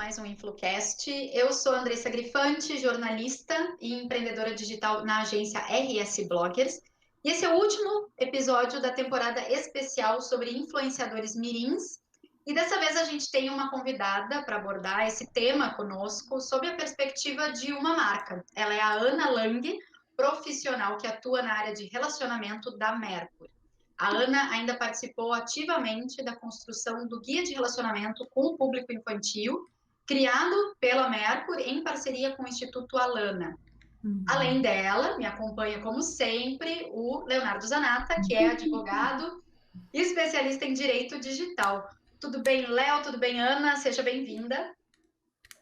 mais um InfluCast. Eu sou Andressa Grifante, jornalista e empreendedora digital na agência RS Bloggers. E esse é o último episódio da temporada especial sobre influenciadores mirins. E dessa vez a gente tem uma convidada para abordar esse tema conosco sob a perspectiva de uma marca. Ela é a Ana Lang, profissional que atua na área de relacionamento da Merkur. A Ana ainda participou ativamente da construção do Guia de Relacionamento com o Público Infantil, criado pela Merkur em parceria com o Instituto Alana. Além dela, me acompanha, como sempre, o Leonardo Zanata, que é advogado e especialista em direito digital. Tudo bem, Léo? Tudo bem, Ana? Seja bem-vinda.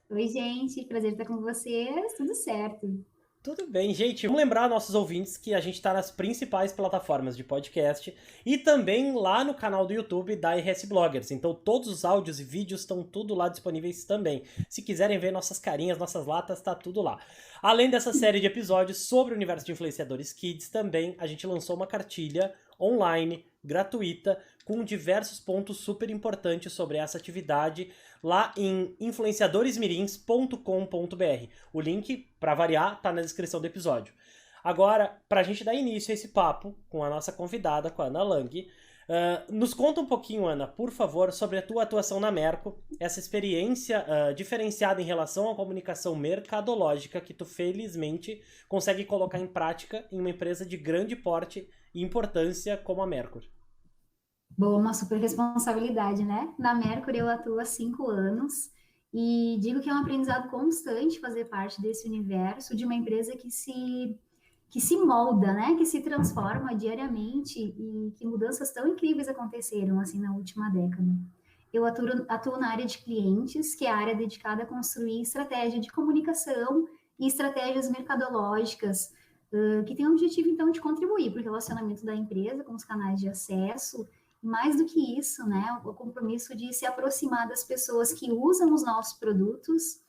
Oi, gente, prazer estar com vocês, tudo certo. Tudo bem, gente. Vamos lembrar nossos ouvintes que a gente está nas principais plataformas de podcast e também lá no canal do YouTube da RS Bloggers. Então todos os áudios e vídeos estão tudo lá disponíveis também. Se quiserem ver nossas carinhas, nossas latas, tá tudo lá. Além dessa série de episódios sobre o universo de influenciadores kids, também a gente lançou uma cartilha online, gratuita, com diversos pontos super importantes sobre essa atividade lá em influenciadoresmirins.com.br. O link, para variar, tá na descrição do episódio. Agora, para a gente dar início a esse papo com a nossa convidada, com a Ana Lang, nos conta um pouquinho, Ana, por favor, sobre a tua atuação na Merkur, essa experiência diferenciada em relação à comunicação mercadológica que tu, felizmente, consegue colocar em prática em uma empresa de grande porte e importância como a Merkur. Bom, uma super responsabilidade, né? Na Merkur eu atuo há 5 anos e digo que é um aprendizado constante fazer parte desse universo de uma empresa que se molda, né? Que se transforma diariamente e que mudanças tão incríveis aconteceram assim na última década. Eu atuo na área de clientes, que é a área dedicada a construir estratégia de comunicação e estratégias mercadológicas, que tem o objetivo, então, de contribuir para o relacionamento da empresa com os canais de acesso. E mais do que isso, né, o compromisso de se aproximar das pessoas que usam os nossos produtos,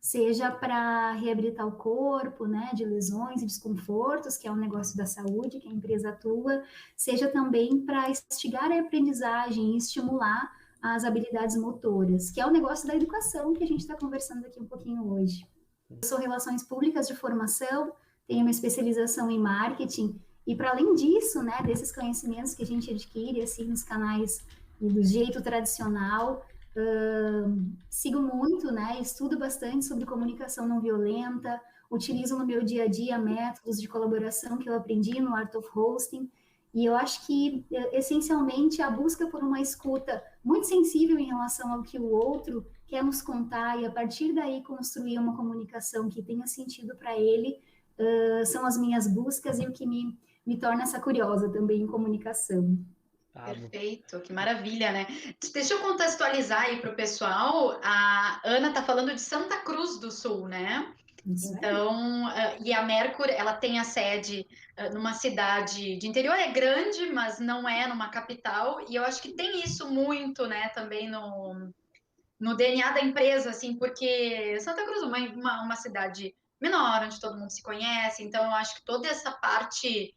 seja para reabilitar o corpo, né, de lesões e desconfortos, que é um negócio da saúde que a empresa atua, seja também para instigar a aprendizagem e estimular as habilidades motoras, que é o negócio da educação que a gente está conversando aqui um pouquinho hoje. Eu sou Relações Públicas de formação, tenho uma especialização em marketing, e para além disso, né, desses conhecimentos que a gente adquire assim nos canais e do jeito tradicional, sigo muito, né, estudo bastante sobre comunicação não violenta, utilizo no meu dia a dia métodos de colaboração que eu aprendi no Art of Hosting, e eu acho que, essencialmente, a busca por uma escuta muito sensível em relação ao que o outro quer nos contar e, a partir daí, construir uma comunicação que tenha sentido para ele, são as minhas buscas e o que me torna essa curiosa também em comunicação. Perfeito, que maravilha, né? Deixa eu contextualizar aí para o pessoal. A Ana está falando de Santa Cruz do Sul, né? Então, e a Merkur, ela tem a sede numa cidade de interior, é grande, mas não é numa capital, e eu acho que tem isso muito, né, também no DNA da empresa, assim, porque Santa Cruz é uma cidade menor, onde todo mundo se conhece, então eu acho que toda essa parte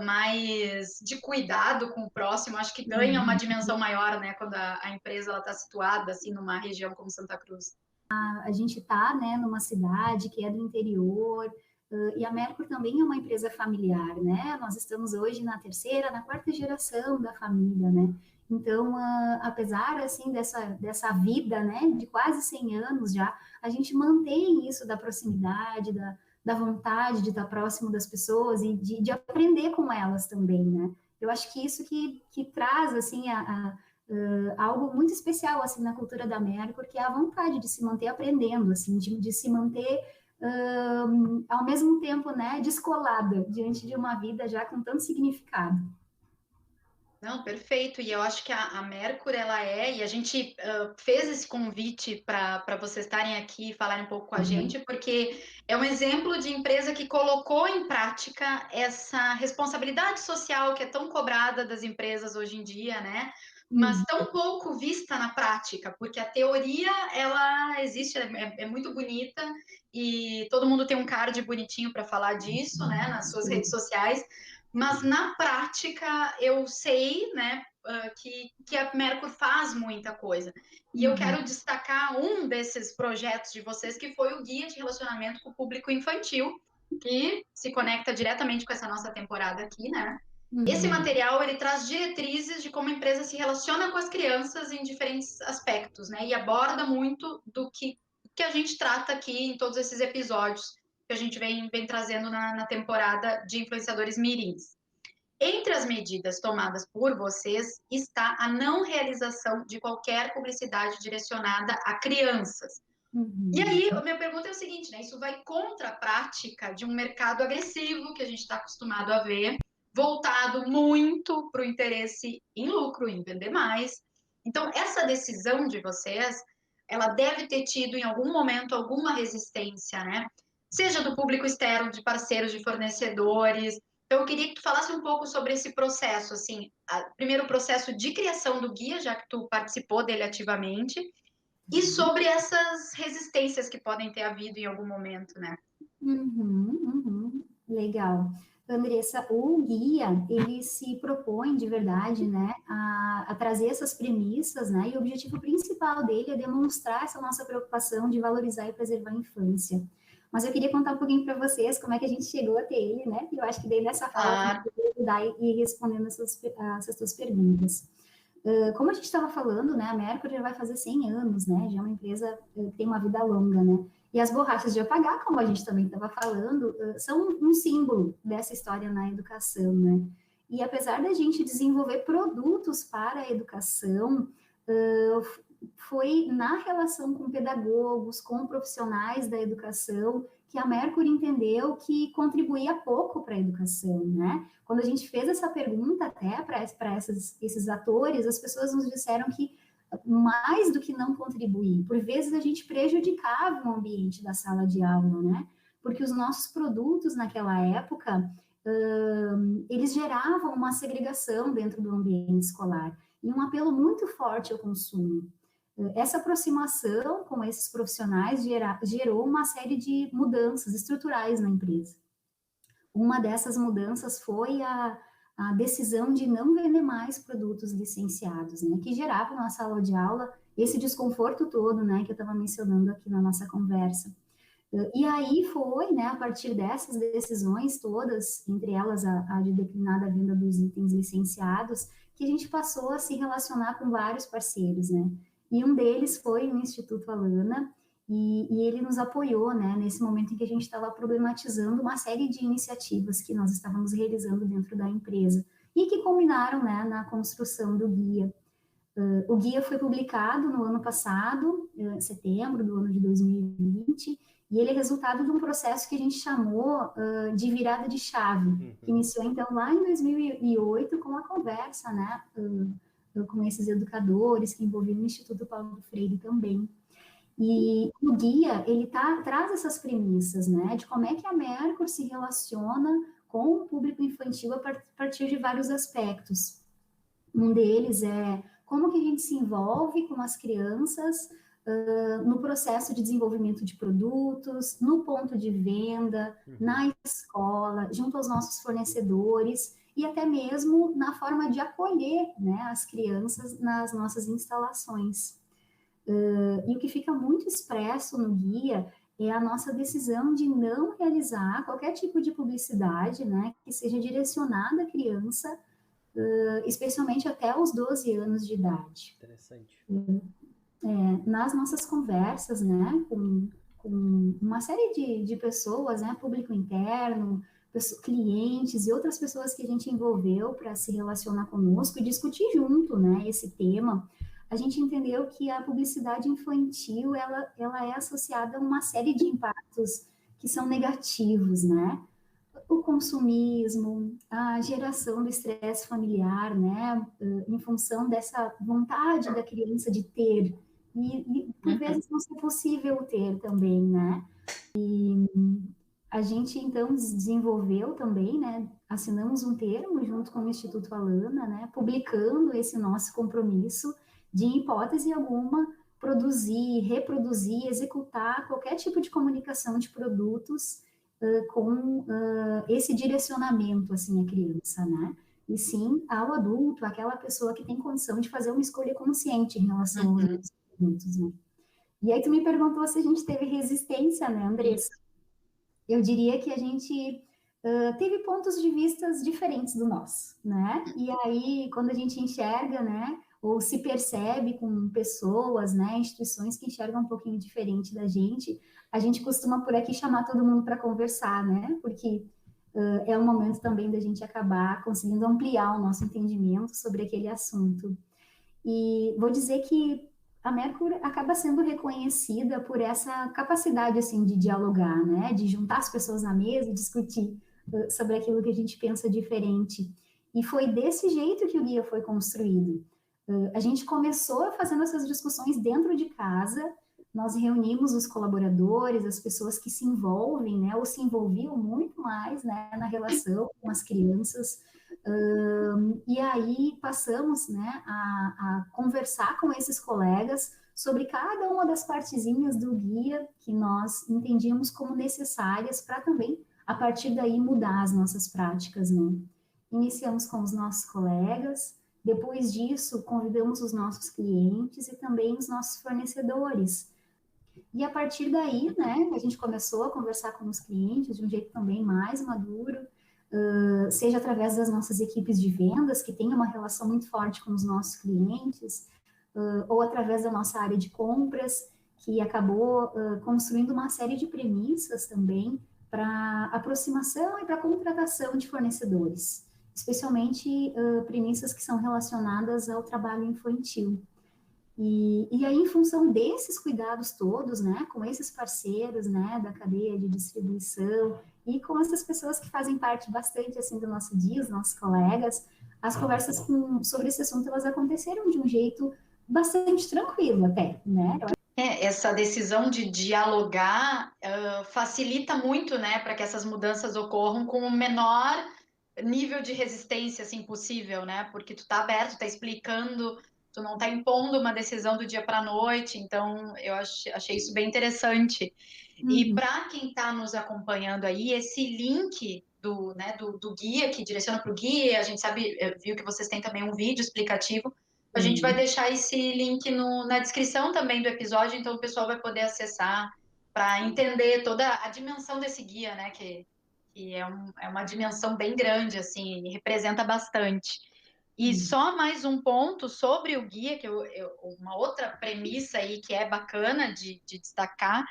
mais de cuidado com o próximo, acho que ganha uma dimensão maior, né, quando a empresa está situada, assim, numa região como Santa Cruz. A gente está, né, numa cidade que é do interior, e a Merkur também é uma empresa familiar, né? Nós estamos hoje na terceira, na quarta geração da família, né? Então, apesar, assim, dessa vida, né, de quase 100 anos já, a gente mantém isso da proximidade, da vontade de estar próximo das pessoas e de aprender com elas também, né? Eu acho que isso que traz, assim, algo muito especial, assim, na cultura da Merkur, que é a vontade de se manter aprendendo, assim, de se manter ao mesmo tempo, né, descolada diante de uma vida já com tanto significado. Não, perfeito. E eu acho que a Merkur, ela e a gente fez esse convite para vocês estarem aqui e falarem um pouco com a gente, porque é um exemplo de empresa que colocou em prática essa responsabilidade social que é tão cobrada das empresas hoje em dia, né? mas tão pouco vista na prática, porque a teoria, ela existe, é muito bonita, e todo mundo tem um card bonitinho para falar disso, né, nas suas redes sociais, mas na prática eu sei, né, que a Mercur faz muita coisa. E eu quero destacar um desses projetos de vocês, que foi o Guia de Relacionamento com o Público Infantil, que se conecta diretamente com essa nossa temporada aqui, né? Esse material, ele traz diretrizes de como a empresa se relaciona com as crianças em diferentes aspectos, né? E aborda muito do que a gente trata aqui em todos esses episódios que a gente vem trazendo na temporada de influenciadores mirins. Entre as medidas tomadas por vocês está a não realização de qualquer publicidade direcionada a crianças. E aí, a minha pergunta é o seguinte, né? Isso vai contra a prática de um mercado agressivo que a gente está acostumado a ver, voltado muito para o interesse em lucro, em vender mais. Então, essa decisão de vocês, ela deve ter tido em algum momento alguma resistência, né? Seja do público externo, de parceiros, de fornecedores. Então, eu queria que tu falasse um pouco sobre esse processo, assim, primeiro o processo de criação do guia, já que tu participou dele ativamente, e sobre essas resistências que podem ter havido em algum momento, né? Legal. Andressa, o guia, ele se propõe de verdade, né, a trazer essas premissas, né, e o objetivo principal dele é demonstrar essa nossa preocupação de valorizar e preservar a infância. Mas eu queria contar um pouquinho para vocês como é que a gente chegou até ele, né, e eu acho que daí nessa fala eu vou ajudar e ir respondendo essas tuas perguntas. Como a gente estava falando, né, a Mercury já vai fazer 100 anos, né, já é uma empresa que tem uma vida longa, né, e as borrachas de apagar, como a gente também estava falando, são um símbolo dessa história na educação, né, e apesar da gente desenvolver produtos para a educação, foi na relação com pedagogos, com profissionais da educação, que a Mercury entendeu que contribuía pouco para a educação, né? Quando a gente fez essa pergunta até para esses atores, as pessoas nos disseram que mais do que não contribuir, por vezes a gente prejudicava o ambiente da sala de aula, né? Porque os nossos produtos naquela época, eles geravam uma segregação dentro do ambiente escolar e um apelo muito forte ao consumo. Essa aproximação com esses profissionais gerou uma série de mudanças estruturais na empresa. Uma dessas mudanças foi a decisão de não vender mais produtos licenciados, né, que geravam na sala de aula esse desconforto todo, né, que eu estava mencionando aqui na nossa conversa. E aí foi, né, a partir dessas decisões todas, entre elas a de declinar a venda dos itens licenciados, que a gente passou a se relacionar com vários parceiros, né, e um deles foi o Instituto Alana, e ele nos apoiou, né, nesse momento em que a gente estava problematizando uma série de iniciativas que nós estávamos realizando dentro da empresa, e que culminaram, né, na construção do guia. O guia foi publicado no ano passado, em setembro do ano de 2020, e ele é resultado de um processo que a gente chamou de virada de chave, que iniciou, então, lá em 2008, com a conversa, né, com esses educadores, que envolviam o Instituto Paulo Freire também. E o guia, ele traz essas premissas, né, de como é que a Mercur se relaciona com o público infantil a partir de vários aspectos. Um deles é como que a gente se envolve com as crianças no processo de desenvolvimento de produtos, no ponto de venda, na escola, junto aos nossos fornecedores e até mesmo na forma de acolher, né, as crianças nas nossas instalações. E o que fica muito expresso no guia é a nossa decisão de não realizar qualquer tipo de publicidade, né, que seja direcionada à criança, especialmente até os 12 anos de idade. Interessante. Nas nossas conversas, né, com uma série de pessoas, né, público interno, clientes e outras pessoas que a gente envolveu para se relacionar conosco e discutir junto, né, esse tema, a gente entendeu que a publicidade infantil, ela é associada a uma série de impactos que são negativos, né? O consumismo, a geração do estresse familiar, né? Em função dessa vontade da criança de ter, e por vezes não ser possível ter também, né? A gente, então, desenvolveu também, né, assinamos um termo junto com o Instituto Alana, né, publicando esse nosso compromisso de, em hipótese alguma, produzir, reproduzir, executar qualquer tipo de comunicação de produtos com esse direcionamento, assim, à criança, né? E sim ao adulto, aquela pessoa que tem condição de fazer uma escolha consciente em relação aos nossos produtos, né? E aí tu me perguntou se a gente teve resistência, né, Andressa? Eu diria que a gente teve pontos de vistas diferentes do nosso, né? E aí, quando a gente enxerga, né, ou se percebe com pessoas, né, instituições que enxergam um pouquinho diferente da gente, a gente costuma por aqui chamar todo mundo para conversar, né? Porque é um momento também da gente acabar conseguindo ampliar o nosso entendimento sobre aquele assunto. E vou dizer que a Mercury acaba sendo reconhecida por essa capacidade assim de dialogar, né, de juntar as pessoas na mesa e discutir sobre aquilo que a gente pensa diferente. E foi desse jeito que o guia foi construído. A gente começou fazendo essas discussões dentro de casa. Nós reunimos os colaboradores, as pessoas que se envolvem, né, ou se envolviam muito mais, né, na relação com as crianças. E aí passamos, né, a conversar com esses colegas sobre cada uma das partezinhas do guia que nós entendíamos como necessárias para também, a partir daí, mudar as nossas práticas, né? Iniciamos com os nossos colegas, depois disso, convidamos os nossos clientes e também os nossos fornecedores. E a partir daí, né, a gente começou a conversar com os clientes de um jeito também mais maduro, seja através das nossas equipes de vendas, que tem uma relação muito forte com os nossos clientes, ou através da nossa área de compras, que acabou construindo uma série de premissas também para aproximação e para contratação de fornecedores, especialmente premissas que são relacionadas ao trabalho infantil. E aí, em função desses cuidados todos, né, com esses parceiros, né, da cadeia de distribuição e com essas pessoas que fazem parte bastante, assim, do nosso dia, os nossos colegas, as conversas sobre esse assunto, elas aconteceram de um jeito bastante tranquilo até, né? Essa decisão de dialogar facilita muito, né, para que essas mudanças ocorram com o menor nível de resistência, assim, possível, né? Porque tu tá aberto, tá explicando, tu não tá impondo uma decisão do dia para a noite, então eu achei isso bem interessante. E para quem está nos acompanhando aí, esse link do guia, que direciona para o guia, a gente sabe, viu que vocês têm também um vídeo explicativo, a gente vai deixar esse link na descrição também do episódio, então o pessoal vai poder acessar para entender toda a dimensão desse guia, né? Que é uma dimensão bem grande, assim, e representa bastante. E só mais um ponto sobre o guia, que uma outra premissa aí que é bacana de destacar,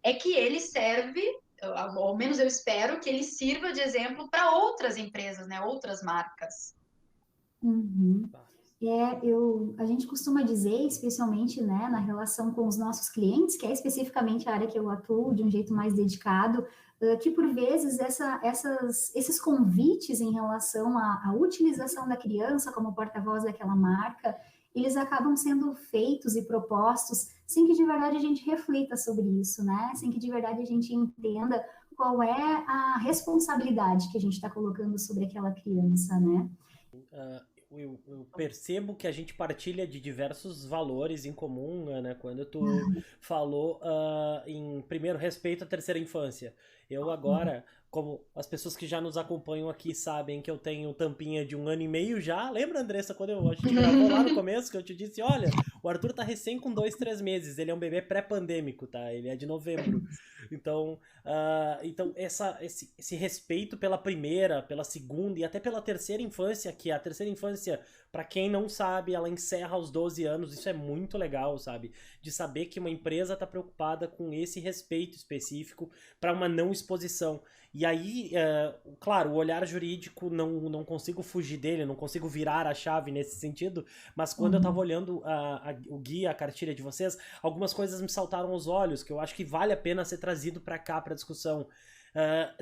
é que ele serve, ao menos eu espero, que ele sirva de exemplo para outras empresas, né? Outras marcas. A gente costuma dizer, especialmente, né, na relação com os nossos clientes, que é especificamente a área que eu atuo de um jeito mais dedicado, que por vezes esses convites em relação à utilização da criança como porta-voz daquela marca, eles acabam sendo feitos e propostos sem que de verdade a gente reflita sobre isso, né? Sem que de verdade a gente entenda qual é a responsabilidade que a gente está colocando sobre aquela criança, né? Eu percebo que a gente partilha de diversos valores em comum, né? Quando tu falou em primeiro respeito à terceira infância. Eu agora, como as pessoas que já nos acompanham aqui sabem que eu tenho tampinha de 1 ano e meio já. Lembra, Andressa, quando a gente gravou lá no começo, que eu te disse, olha, o Arthur tá recém com 2, 3 meses, ele é um bebê pré-pandêmico, tá? Ele é de novembro. Então esse respeito pela primeira, pela segunda e até pela terceira infância, que a terceira infância, para quem não sabe, ela encerra aos 12 anos, isso é muito legal, sabe? De saber que uma empresa tá preocupada com esse respeito específico para uma não exposição. E aí, claro, o olhar jurídico não consigo fugir dele, não consigo virar a chave nesse sentido, mas quando eu tava olhando o guia, a cartilha de vocês, algumas coisas me saltaram aos olhos, que eu acho que vale a pena ser trazido para cá, para discussão.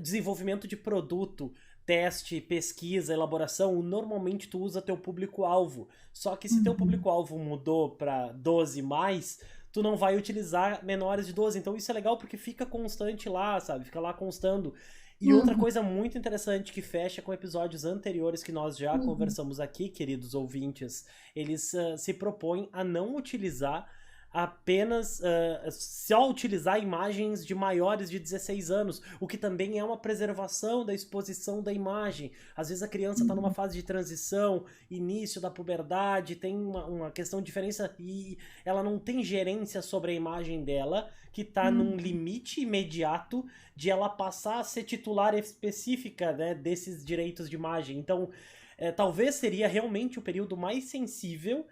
Desenvolvimento de produto, teste, pesquisa, elaboração, normalmente tu usa teu público-alvo. Só que se teu público-alvo mudou para 12+, tu não vai utilizar menores de 12. Então isso é legal porque fica constante lá, sabe? Fica lá constando. E outra coisa muito interessante que fecha com episódios anteriores que nós já conversamos aqui, queridos ouvintes, eles se propõem a não utilizar apenas só utilizar imagens de maiores de 16 anos, o que também é uma preservação da exposição da imagem. Às vezes a criança está numa fase de transição, início da puberdade, tem uma questão de diferença e ela não tem gerência sobre a imagem dela, que está num limite imediato de ela passar a ser titular específica, né, desses direitos de imagem. Então, talvez seria realmente o período mais sensível,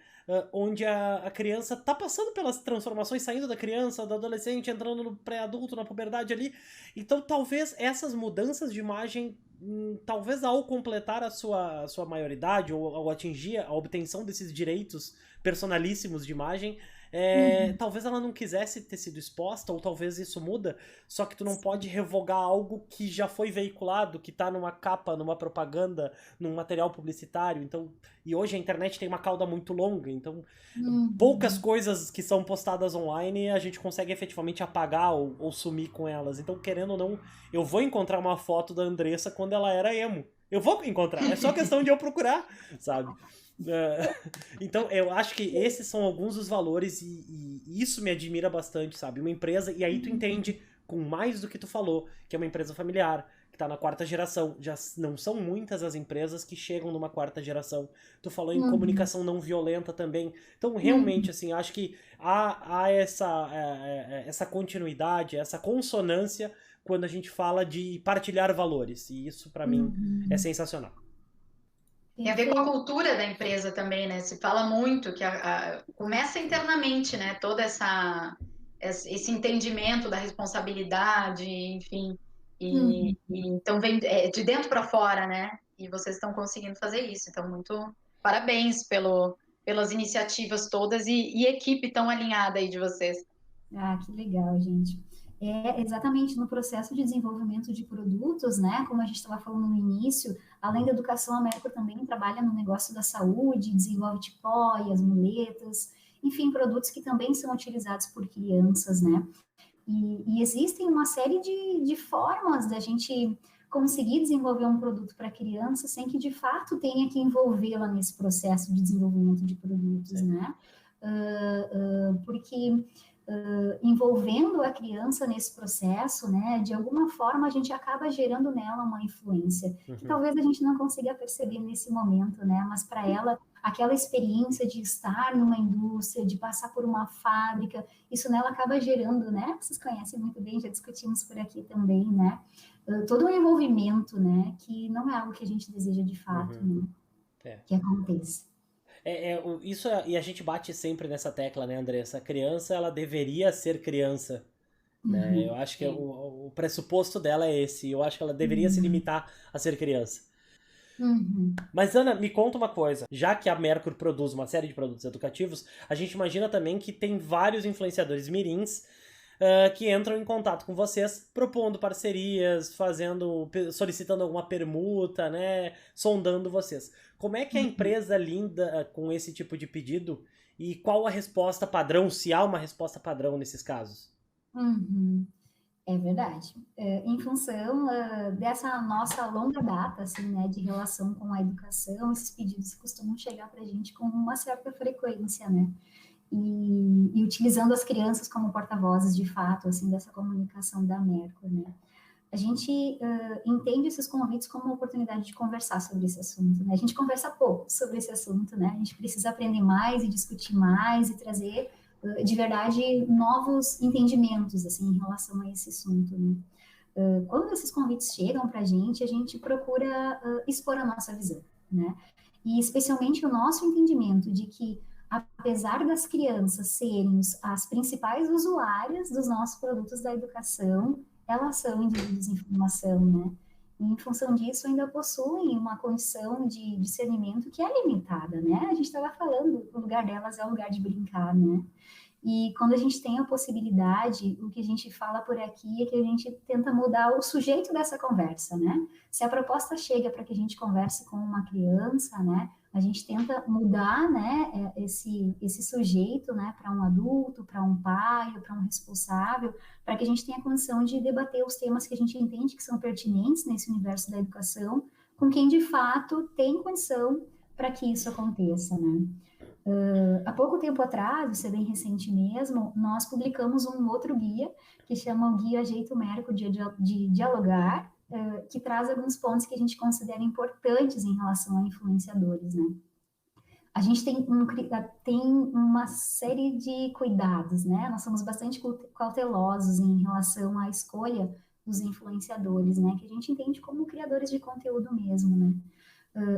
onde a criança tá passando pelas transformações, saindo da criança, do adolescente, entrando no pré-adulto, na puberdade ali. Então, talvez essas mudanças de imagem, talvez ao completar a sua maioridade, ou ao atingir a obtenção desses direitos personalíssimos de imagem, talvez ela não quisesse ter sido exposta, ou talvez isso muda, só que tu não pode revogar algo que já foi veiculado, que tá numa capa, numa propaganda, num material publicitário. Então, e hoje a internet tem uma cauda muito longa, então poucas coisas que são postadas online a gente consegue efetivamente apagar ou sumir com elas. Então, querendo ou não, eu vou encontrar uma foto da Andressa quando ela era emo. Eu vou encontrar, é só questão de eu procurar, sabe? Então, eu acho que esses são alguns dos valores e isso me admira bastante, sabe? Uma empresa, e aí tu entende com mais do que tu falou, que é uma empresa familiar, que tá na 4ª geração. Já não são muitas as empresas que chegam numa 4ª geração. Tu falou em comunicação não violenta também. Então, realmente, assim, acho que há essa continuidade, essa consonância quando a gente fala de partilhar valores. E isso, para mim, é sensacional. Tem a ver com a cultura da empresa também, né? Se fala muito que começa internamente, né? Todo esse entendimento da responsabilidade, enfim. E então vem de dentro para fora, né? E vocês estão conseguindo fazer isso. Então, muito parabéns pelas iniciativas todas e equipe tão alinhada aí de vocês. Ah, que legal, gente. É exatamente no processo de desenvolvimento de produtos, né? Como a gente estava falando no início, além da educação, a Mercur também trabalha no negócio da saúde, desenvolve tipóias, muletas, enfim, produtos que também são utilizados por crianças, né? E existem uma série de formas da gente conseguir desenvolver um produto para criança sem que, de fato, tenha que envolvê-la nesse processo de desenvolvimento de produtos, né? Porque envolvendo a criança nesse processo, né, de alguma forma a gente acaba gerando nela uma influência, que talvez a gente não consiga perceber nesse momento, né, mas para ela, aquela experiência de estar numa indústria, de passar por uma fábrica, isso nela acaba gerando, né, vocês conhecem muito bem, já discutimos por aqui também, né, todo um envolvimento, né, que não é algo que a gente deseja de fato, né, que aconteça. Isso, e a gente bate sempre nessa tecla, né, Andressa? A criança, ela deveria ser criança, né? Eu acho que o pressuposto dela é esse. Eu acho que ela deveria se limitar a ser criança. Mas, Ana, me conta uma coisa. Já que a Mercur produz uma série de produtos educativos, a gente imagina também que tem vários influenciadores mirins que entram em contato com vocês, propondo parcerias, solicitando alguma permuta, né, sondando vocês. Como é que a empresa lida com esse tipo de pedido e qual a resposta padrão, se há uma resposta padrão nesses casos? É verdade. Em função dessa nossa longa data, assim, né, de relação com a educação, esses pedidos costumam chegar para a gente com uma certa frequência, né? E utilizando as crianças como porta-vozes, de fato, assim, dessa comunicação da Mercur, né? A gente entende esses convites como uma oportunidade de conversar sobre esse assunto, né? A gente conversa pouco sobre esse assunto, né? A gente precisa aprender mais e discutir mais e trazer, de verdade, novos entendimentos, assim, em relação a esse assunto, né? Quando esses convites chegam para a gente procura expor a nossa visão, né? E especialmente o nosso entendimento de que, apesar das crianças serem as principais usuárias dos nossos produtos da educação, elas são indivíduos em formação, né? E, em função disso, ainda possuem uma condição de discernimento que é limitada, né? A gente estava falando, o lugar delas é o lugar de brincar, né? E quando a gente tem a possibilidade, o que a gente fala por aqui é que a gente tenta mudar o sujeito dessa conversa, né? Se a proposta chega para que a gente converse com uma criança, né? A gente tenta mudar, né, esse sujeito, né, para um adulto, para um pai, para um responsável, para que a gente tenha condição de debater os temas que a gente entende que são pertinentes nesse universo da educação, com quem de fato tem condição para que isso aconteça, né? Há pouco tempo atrás, isso é bem recente mesmo, nós publicamos um outro guia, que chama o Guia Jeito Mérico de Dialogar, que traz alguns pontos que a gente considera importantes em relação a influenciadores, né? A gente tem uma série de cuidados, né? Nós somos bastante cautelosos em relação à escolha dos influenciadores, né? Que a gente entende como criadores de conteúdo mesmo, né?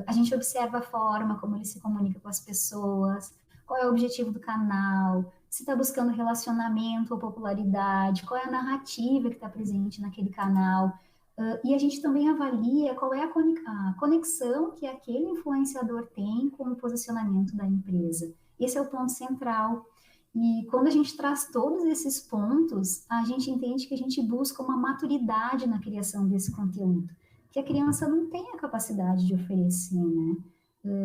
A gente observa a forma como ele se comunica com as pessoas, qual é o objetivo do canal, se está buscando relacionamento ou popularidade, qual é a narrativa que está presente naquele canal. E a gente também avalia qual é a conexão que aquele influenciador tem com o posicionamento da empresa. Esse é o ponto central. E quando a gente traz todos esses pontos, a gente entende que a gente busca uma maturidade na criação desse conteúdo, que a criança não tem a capacidade de oferecer, né?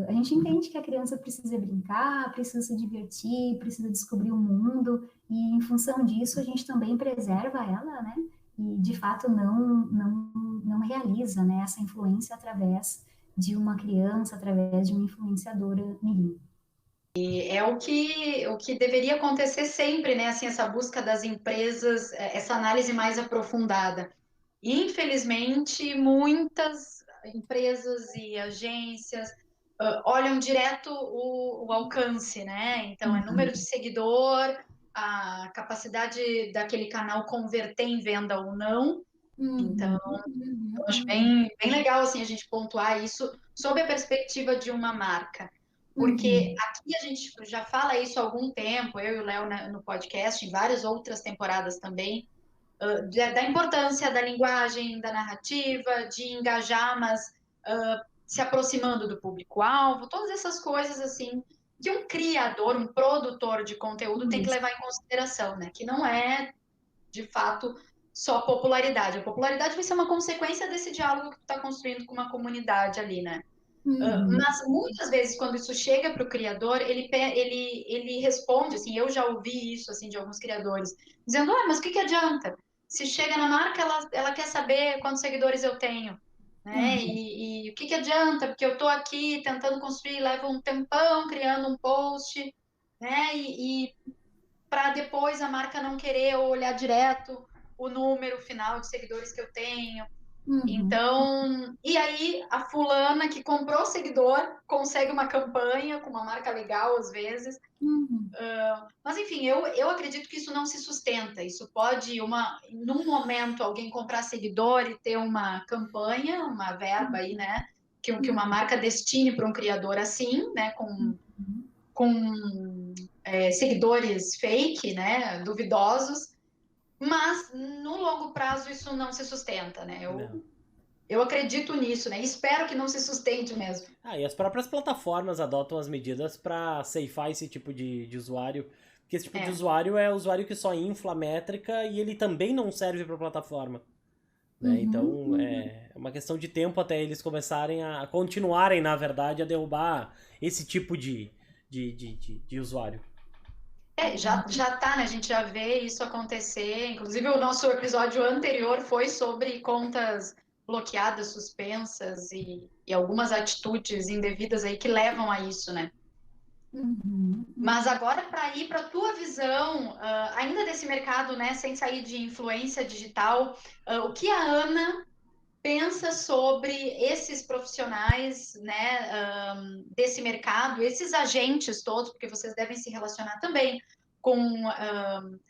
A gente entende que a criança precisa brincar, precisa se divertir, precisa descobrir o mundo, e em função disso a gente também preserva ela, né? E de fato não realiza, né, essa influência através de uma criança, através de uma influenciadora mirim. E é o que deveria acontecer sempre, né? Assim, essa busca das empresas, essa análise mais aprofundada. Infelizmente, muitas empresas e agências olham direto o alcance, né? Então, é número de seguidor, a capacidade daquele canal converter em venda ou não. Então, eu acho bem legal assim, a gente pontuar isso sob a perspectiva de uma marca. Porque aqui a gente já fala isso há algum tempo, eu e o Léo no podcast, em várias outras temporadas também, da importância da linguagem, da narrativa, de engajar, mas se aproximando do público-alvo, todas essas coisas assim que um criador, um produtor de conteúdo tem que levar em consideração, né? Que não é, de fato, só popularidade. A popularidade vai ser uma consequência desse diálogo que tu está construindo com uma comunidade ali, né? Mas muitas vezes, quando isso chega para o criador, ele responde, assim, eu já ouvi isso assim, de alguns criadores, dizendo, mas o que adianta? Se chega na marca, ela quer saber quantos seguidores eu tenho, né? E o que adianta? Porque eu estou aqui tentando construir, leva um tempão criando um post, né? E para depois a marca não querer olhar direto o número final de seguidores que eu tenho. Então, e aí a fulana que comprou seguidor consegue uma campanha com uma marca legal às vezes. Mas enfim, eu acredito que isso não se sustenta. Isso pode, num momento, alguém comprar seguidor e ter uma campanha, uma verba aí, né? Que uma marca destine para um criador assim, né? Com seguidores fake, né? Duvidosos. Mas no longo prazo isso não se sustenta, né? Eu acredito nisso, né? Espero que não se sustente mesmo. E as próprias plataformas adotam as medidas para ceifar esse tipo de usuário. Porque esse tipo de usuário é o usuário que só infla a métrica e ele também não serve para a plataforma. Né? Então, é uma questão de tempo até eles começarem a continuarem, na verdade, a derrubar esse tipo de usuário. Já tá, né? A gente já vê isso acontecer. Inclusive, o nosso episódio anterior foi sobre contas bloqueadas, suspensas e algumas atitudes indevidas aí que levam a isso, né? Mas agora, para ir para a tua visão, ainda desse mercado, né, sem sair de influência digital, o que a Ana pensa sobre esses profissionais, né, desse mercado, esses agentes todos, porque vocês devem se relacionar também com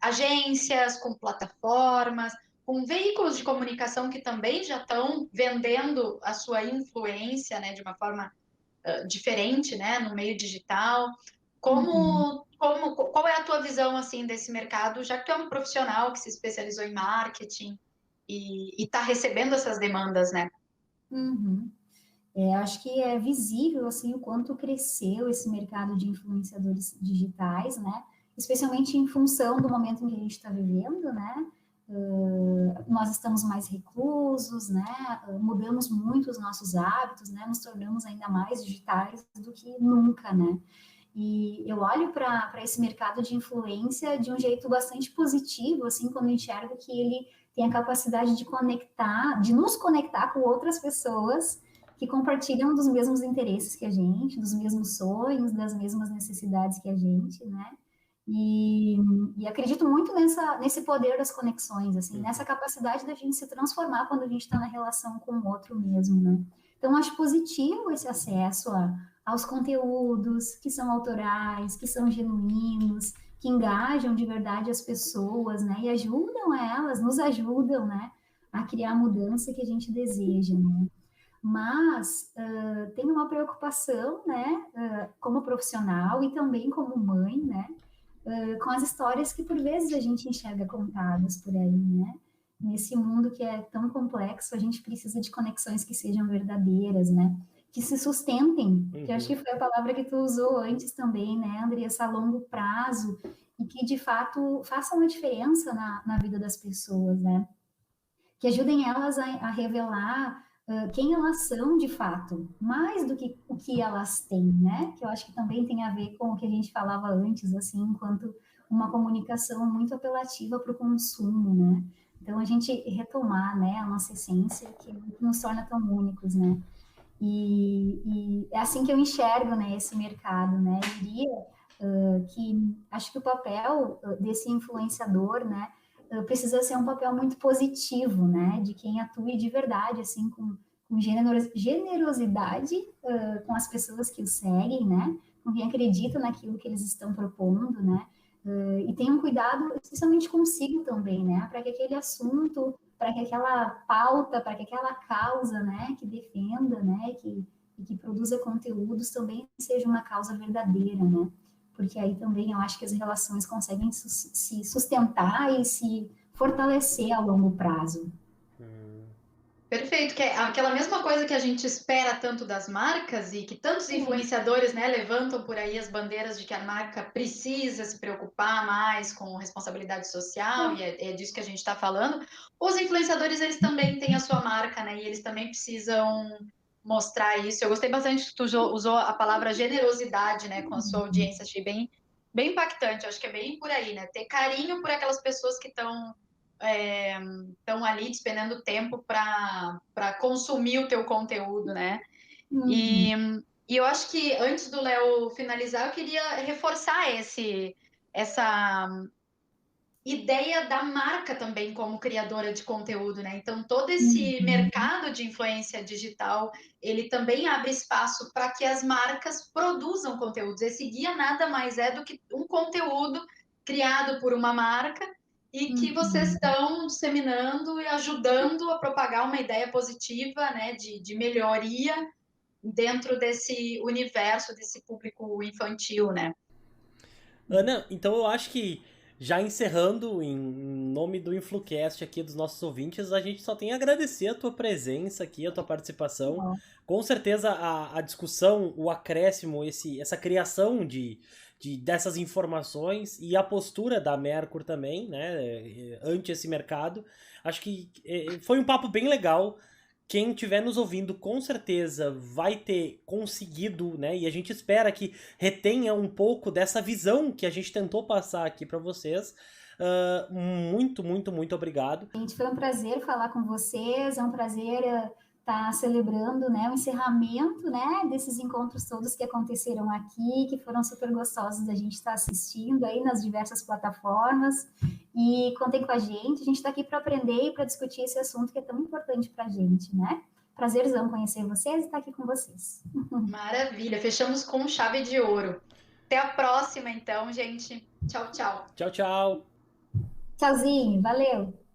agências, com plataformas, com veículos de comunicação que também já estão vendendo a sua influência, né, de uma forma diferente, né, no meio digital. Qual é a tua visão assim desse mercado, já que tu é um profissional que se especializou em marketing e está recebendo essas demandas, né? Acho que é visível assim o quanto cresceu esse mercado de influenciadores digitais, né? especialmente em função do momento em que a gente está vivendo, né? Nós estamos mais reclusos, né? Mudamos muito os nossos hábitos, né? Nos tornamos ainda mais digitais do que nunca, né? E eu olho para esse mercado de influência de um jeito bastante positivo, assim, quando eu enxergo que ele tem a capacidade de conectar, de nos conectar com outras pessoas que compartilham dos mesmos interesses que a gente, dos mesmos sonhos, das mesmas necessidades que a gente, né? E acredito muito nesse poder das conexões, assim, nessa capacidade da gente se transformar quando a gente está na relação com o outro mesmo, né? Então, acho positivo esse acesso aos conteúdos que são autorais, que são genuínos, que engajam de verdade as pessoas, né? E ajudam elas, nos ajudam, né? A criar a mudança que a gente deseja, né? Mas tem uma preocupação, né? Como profissional e também como mãe, né? Com as histórias que por vezes a gente enxerga contadas por aí, né? Nesse mundo que é tão complexo, a gente precisa de conexões que sejam verdadeiras, né? Que se sustentem, que acho que foi a palavra que tu usou antes também, né, Andressa, a longo prazo, e que de fato façam uma diferença na vida das pessoas, né? Que ajudem elas a revelar quem elas são de fato, mais do que o que elas têm, né? Que eu acho que também tem a ver com o que a gente falava antes, assim, enquanto uma comunicação muito apelativa para o consumo, né? Então, a gente retomar, né, a nossa essência, que nos torna tão únicos, né? E é assim que eu enxergo, né, esse mercado, né? Eu diria que acho que o papel desse influenciador, né, precisa ser um papel muito positivo, né? De quem atue de verdade, assim, com generosidade com as pessoas que o seguem, né? Com quem acredita naquilo que eles estão propondo, né? E tenha um cuidado, especialmente consigo também, né? Para que aquele assunto, para que aquela pauta, para que aquela causa, né? Que defenda, né? Que produza conteúdos também seja uma causa verdadeira, né? Porque aí também eu acho que as relações conseguem se sustentar e se fortalecer a longo prazo. Perfeito, que é aquela mesma coisa que a gente espera tanto das marcas e que tantos influenciadores, né, levantam por aí as bandeiras de que a marca precisa se preocupar mais com responsabilidade social, e é disso que a gente está falando. Os influenciadores, eles também têm a sua marca, né, e eles também precisam mostrar isso. Eu gostei bastante que tu usou a palavra generosidade, né, com a sua audiência, achei bem, bem impactante, acho que é bem por aí, né, ter carinho por aquelas pessoas que estão ali despendendo tempo para consumir o teu conteúdo, né? E eu acho que antes do Léo finalizar, eu queria reforçar essa ideia da marca também como criadora de conteúdo, né? Então, todo esse mercado de influência digital, ele também abre espaço para que as marcas produzam conteúdos. Esse guia nada mais é do que um conteúdo criado por uma marca e que vocês estão disseminando e ajudando a propagar uma ideia positiva, né, de melhoria dentro desse universo, desse público infantil, né? Ana, então eu acho que, já encerrando em nome do InfluCast aqui dos nossos ouvintes, a gente só tem a agradecer a tua presença aqui, a tua participação. Com certeza a discussão, o acréscimo, essa criação dessas informações e a postura da Merkur também, né, ante esse mercado, acho que foi um papo bem legal. Quem estiver nos ouvindo, com certeza vai ter conseguido, né? E a gente espera que retenha um pouco dessa visão que a gente tentou passar aqui para vocês. Muito, muito, muito obrigado. Gente, foi um prazer falar com vocês, é um prazer estar celebrando, né, o encerramento, né, desses encontros todos que aconteceram aqui, que foram super gostosos da gente estar assistindo aí nas diversas plataformas. E contem com a gente está aqui para aprender e para discutir esse assunto que é tão importante para a gente, né? Prazerzão conhecer vocês e estar aqui com vocês. Maravilha, fechamos com chave de ouro. Até a próxima, então, gente. Tchau, tchau. Tchau, tchau. Tchauzinho, valeu!